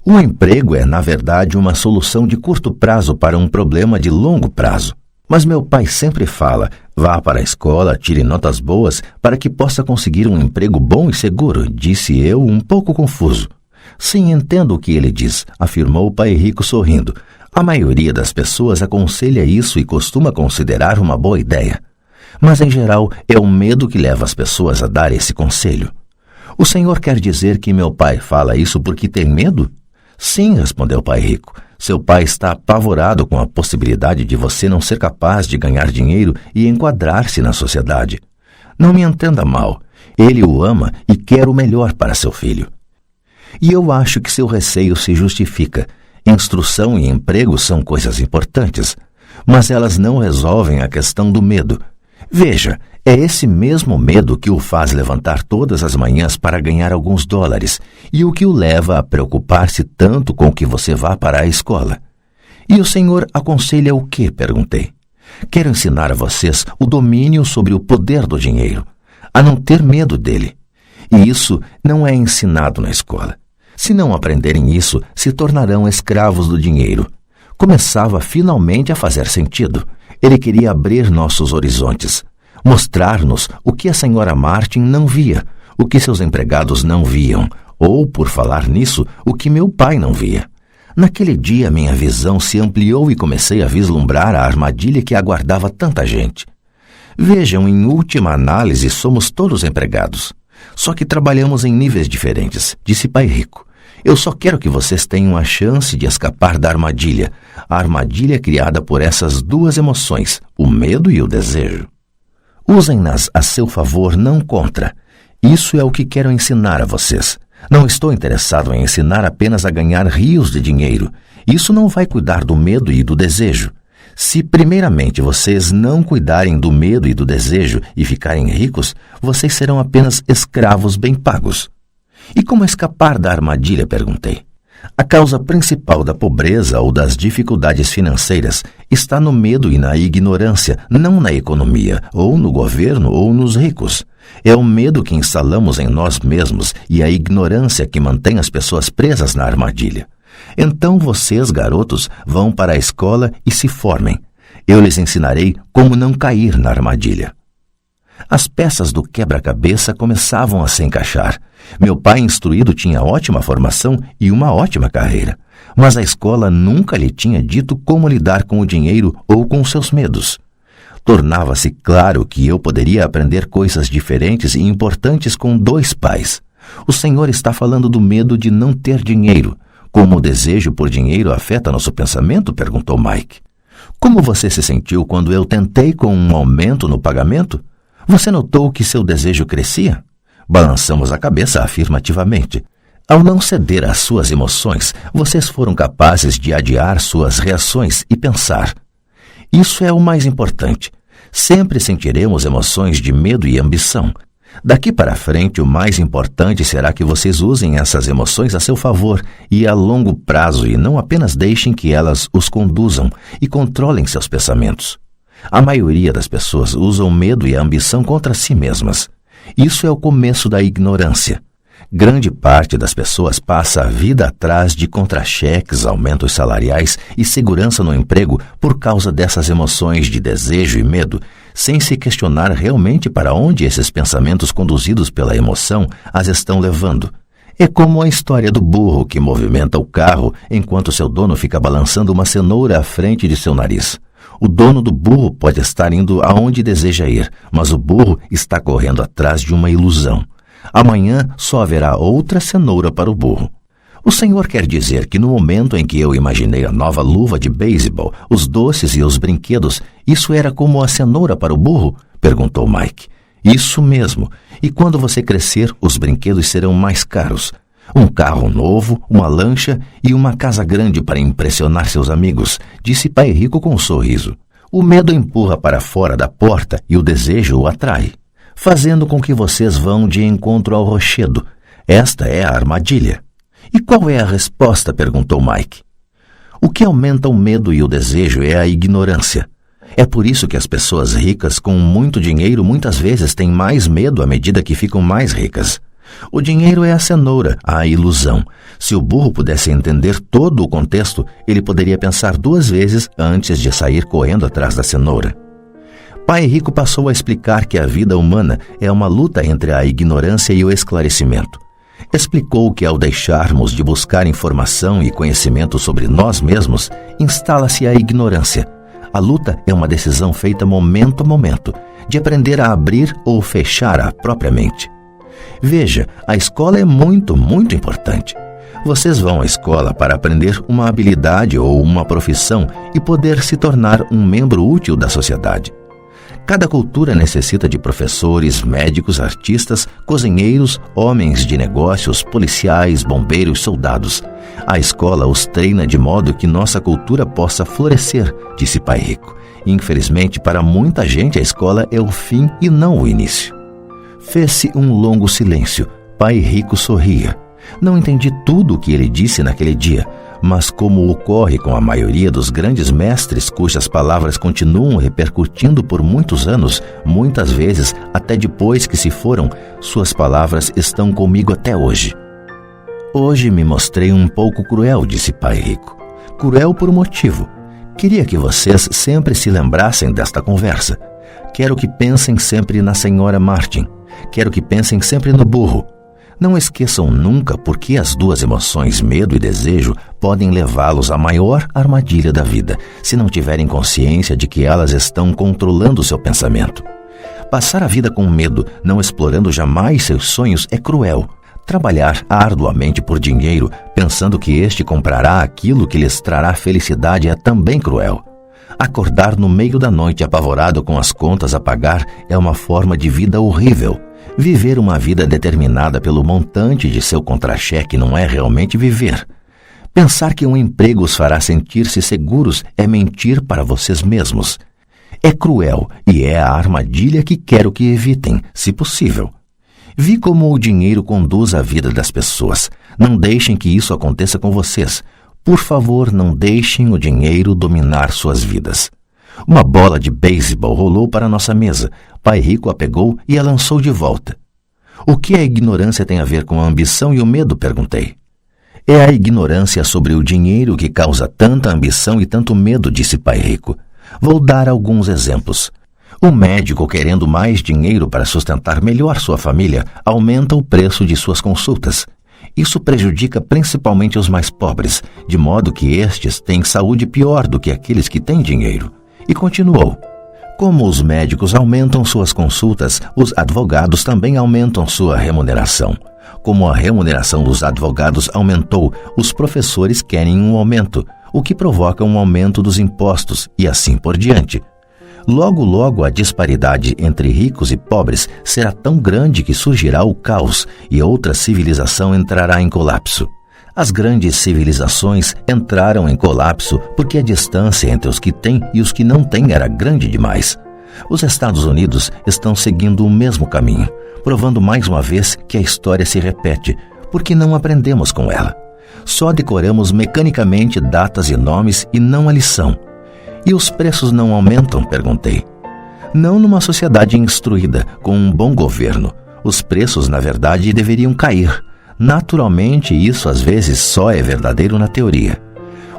O emprego é, na verdade, uma solução de curto prazo para um problema de longo prazo. Mas meu pai sempre fala, vá para a escola, tire notas boas para que possa conseguir um emprego bom e seguro, disse eu, um pouco confuso. Sim, entendo o que ele diz, afirmou o pai rico sorrindo. A maioria das pessoas aconselha isso e costuma considerar uma boa ideia. Mas, em geral, é o medo que leva as pessoas a dar esse conselho. O senhor quer dizer que meu pai fala isso porque tem medo? Sim, respondeu o pai rico. Seu pai está apavorado com a possibilidade de você não ser capaz de ganhar dinheiro e enquadrar-se na sociedade. Não me entenda mal. Ele o ama e quer o melhor para seu filho. E eu acho que seu receio se justifica. Instrução e emprego são coisas importantes, mas elas não resolvem a questão do medo. Veja, é esse mesmo medo que o faz levantar todas as manhãs para ganhar alguns dólares e o que o leva a preocupar-se tanto com que você vá para a escola. E o senhor aconselha o quê? Perguntei. Quero ensinar a vocês o domínio sobre o poder do dinheiro, a não ter medo dele. E isso não é ensinado na escola. Se não aprenderem isso, se tornarão escravos do dinheiro. Começava finalmente a fazer sentido. Ele queria abrir nossos horizontes, mostrar-nos o que a senhora Martin não via, o que seus empregados não viam, ou, por falar nisso, o que meu pai não via. Naquele dia minha visão se ampliou e comecei a vislumbrar a armadilha que aguardava tanta gente. Vejam, em última análise, somos todos empregados. Só que trabalhamos em níveis diferentes, disse pai rico. Eu só quero que vocês tenham a chance de escapar da armadilha, a armadilha criada por essas duas emoções, o medo e o desejo. Usem-nas a seu favor, não contra. Isso é o que quero ensinar a vocês. Não estou interessado em ensinar apenas a ganhar rios de dinheiro. Isso não vai cuidar do medo e do desejo. Se primeiramente vocês não cuidarem do medo e do desejo e ficarem ricos, vocês serão apenas escravos bem pagos. E como escapar da armadilha? Perguntei. A causa principal da pobreza ou das dificuldades financeiras está no medo e na ignorância, não na economia, ou no governo, ou nos ricos. É o medo que instalamos em nós mesmos e a ignorância que mantém as pessoas presas na armadilha. Então vocês, garotos, vão para a escola e se formem. Eu lhes ensinarei como não cair na armadilha. As peças do quebra-cabeça começavam a se encaixar. Meu pai instruído tinha ótima formação e uma ótima carreira, mas a escola nunca lhe tinha dito como lidar com o dinheiro ou com seus medos. Tornava-se claro que eu poderia aprender coisas diferentes e importantes com dois pais. O senhor está falando do medo de não ter dinheiro. Como o desejo por dinheiro afeta nosso pensamento? Perguntou Mike. Como você se sentiu quando eu tentei com um aumento no pagamento? Você notou que seu desejo crescia? Balançamos a cabeça afirmativamente. Ao não ceder às suas emoções, vocês foram capazes de adiar suas reações e pensar. Isso é o mais importante. Sempre sentiremos emoções de medo e ambição. Daqui para frente, o mais importante será que vocês usem essas emoções a seu favor e a longo prazo e não apenas deixem que elas os conduzam e controlem seus pensamentos. A maioria das pessoas usam medo e a ambição contra si mesmas. Isso é o começo da ignorância. Grande parte das pessoas passa a vida atrás de contra-cheques, aumentos salariais e segurança no emprego por causa dessas emoções de desejo e medo, sem se questionar realmente para onde esses pensamentos conduzidos pela emoção as estão levando. É como a história do burro que movimenta o carro enquanto seu dono fica balançando uma cenoura à frente de seu nariz. O dono do burro pode estar indo aonde deseja ir, mas o burro está correndo atrás de uma ilusão. Amanhã só haverá outra cenoura para o burro. O senhor quer dizer que no momento em que eu imaginei a nova luva de beisebol, os doces e os brinquedos, isso era como a cenoura para o burro? Perguntou Mike. Isso mesmo. E quando você crescer, os brinquedos serão mais caros. Um carro novo, uma lancha e uma casa grande para impressionar seus amigos, disse pai rico com um sorriso. O medo empurra para fora da porta e o desejo o atrai, fazendo com que vocês vão de encontro ao rochedo. Esta é a armadilha. E qual é a resposta? Perguntou Mike. O que aumenta o medo e o desejo é a ignorância. É por isso que as pessoas ricas com muito dinheiro muitas vezes têm mais medo à medida que ficam mais ricas. O dinheiro é a cenoura, a ilusão. Se o burro pudesse entender todo o contexto, ele poderia pensar 2 vezes antes de sair correndo atrás da cenoura. Pai Rico passou a explicar que a vida humana é uma luta entre a ignorância e o esclarecimento. Explicou que ao deixarmos de buscar informação e conhecimento sobre nós mesmos, instala-se a ignorância. A luta é uma decisão feita momento a momento, de aprender a abrir ou fechar a própria mente. Veja, a escola é muito, muito importante. Vocês vão à escola para aprender uma habilidade ou uma profissão e poder se tornar um membro útil da sociedade. Cada cultura necessita de professores, médicos, artistas, cozinheiros, homens de negócios, policiais, bombeiros, soldados. A escola os treina de modo que nossa cultura possa florescer, disse Pai Rico. Infelizmente, para muita gente, a escola é o fim e não o início. Fez-se um longo silêncio. Pai Rico sorria. Não entendi tudo o que ele disse naquele dia, mas como ocorre com a maioria dos grandes mestres cujas palavras continuam repercutindo por muitos anos, muitas vezes até depois que se foram, suas palavras estão comigo até hoje. Hoje me mostrei um pouco cruel, disse Pai Rico. Cruel por um motivo. Queria que vocês sempre se lembrassem desta conversa. Quero que pensem sempre na senhora Martin. Quero que pensem sempre no burro. Não esqueçam nunca porque as 2 emoções, medo e desejo, podem levá-los à maior armadilha da vida, se não tiverem consciência de que elas estão controlando seu pensamento. Passar a vida com medo, não explorando jamais seus sonhos, é cruel. Trabalhar arduamente por dinheiro, pensando que este comprará aquilo que lhes trará felicidade, é também cruel. Acordar no meio da noite apavorado com as contas a pagar é uma forma de vida horrível. Viver uma vida determinada pelo montante de seu contra-cheque não é realmente viver. Pensar que um emprego os fará sentir-se seguros é mentir para vocês mesmos. É cruel e é a armadilha que quero que evitem, se possível. Vi como o dinheiro conduz a vida das pessoas. Não deixem que isso aconteça com vocês. Por favor, não deixem o dinheiro dominar suas vidas. Uma bola de beisebol rolou para nossa mesa. Pai Rico a pegou e a lançou de volta. O que a ignorância tem a ver com a ambição e o medo? Perguntei. É a ignorância sobre o dinheiro que causa tanta ambição e tanto medo, disse Pai Rico. Vou dar alguns exemplos. O médico, querendo mais dinheiro para sustentar melhor sua família, aumenta o preço de suas consultas. Isso prejudica principalmente os mais pobres, de modo que estes têm saúde pior do que aqueles que têm dinheiro. E continuou. Como os médicos aumentam suas consultas, os advogados também aumentam sua remuneração. Como a remuneração dos advogados aumentou, os professores querem um aumento, o que provoca um aumento dos impostos e assim por diante. Logo, logo, a disparidade entre ricos e pobres será tão grande que surgirá o caos e outra civilização entrará em colapso. As grandes civilizações entraram em colapso porque a distância entre os que têm e os que não têm era grande demais. Os Estados Unidos estão seguindo o mesmo caminho, provando mais uma vez que a história se repete, porque não aprendemos com ela. Só decoramos mecanicamente datas e nomes e não a lição. E os preços não aumentam? Perguntei. Não numa sociedade instruída, com um bom governo. Os preços, na verdade, deveriam cair. Naturalmente, isso às vezes só é verdadeiro na teoria.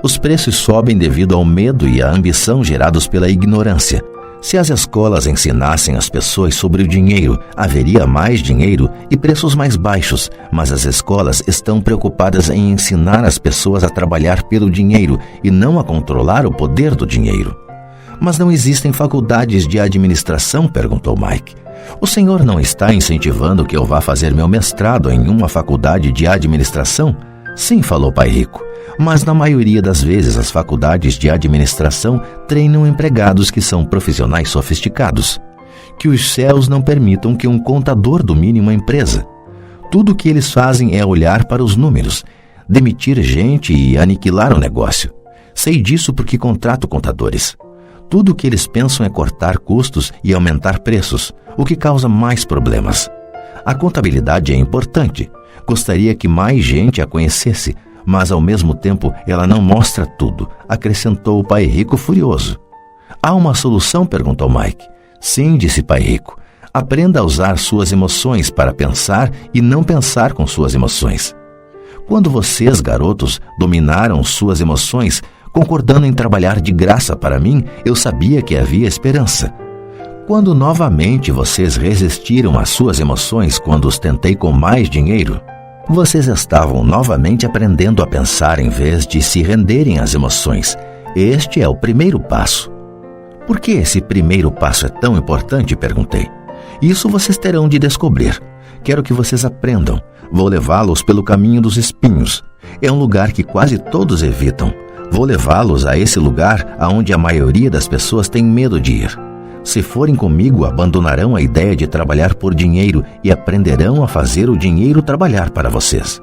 Os preços sobem devido ao medo e à ambição gerados pela ignorância. Se as escolas ensinassem as pessoas sobre o dinheiro, haveria mais dinheiro e preços mais baixos, mas as escolas estão preocupadas em ensinar as pessoas a trabalhar pelo dinheiro e não a controlar o poder do dinheiro. Mas não existem faculdades de administração? Perguntou Mike. O senhor não está incentivando que eu vá fazer meu mestrado em uma faculdade de administração? Sim, falou Pai Rico. Mas na maioria das vezes as faculdades de administração treinam empregados que são profissionais sofisticados. Que os céus não permitam que um contador domine uma empresa. Tudo o que eles fazem é olhar para os números, demitir gente e aniquilar o negócio. Sei disso porque contrato contadores. Tudo o que eles pensam é cortar custos e aumentar preços, o que causa mais problemas. A contabilidade é importante. Gostaria que mais gente a conhecesse, mas ao mesmo tempo ela não mostra tudo, acrescentou o Pai Rico furioso. Há uma solução? Perguntou Mike. Sim, disse Pai Rico. Aprenda a usar suas emoções para pensar e não pensar com suas emoções. Quando vocês, garotos, dominaram suas emoções, concordando em trabalhar de graça para mim, eu sabia que havia esperança. Quando novamente vocês resistiram às suas emoções quando os tentei com mais dinheiro, vocês estavam novamente aprendendo a pensar em vez de se renderem às emoções. Este é o primeiro passo. Por que esse primeiro passo é tão importante? Perguntei. Isso vocês terão de descobrir. Quero que vocês aprendam. Vou levá-los pelo caminho dos espinhos. É um lugar que quase todos evitam. Vou levá-los a esse lugar aonde a maioria das pessoas tem medo de ir. Se forem comigo, abandonarão a ideia de trabalhar por dinheiro e aprenderão a fazer o dinheiro trabalhar para vocês.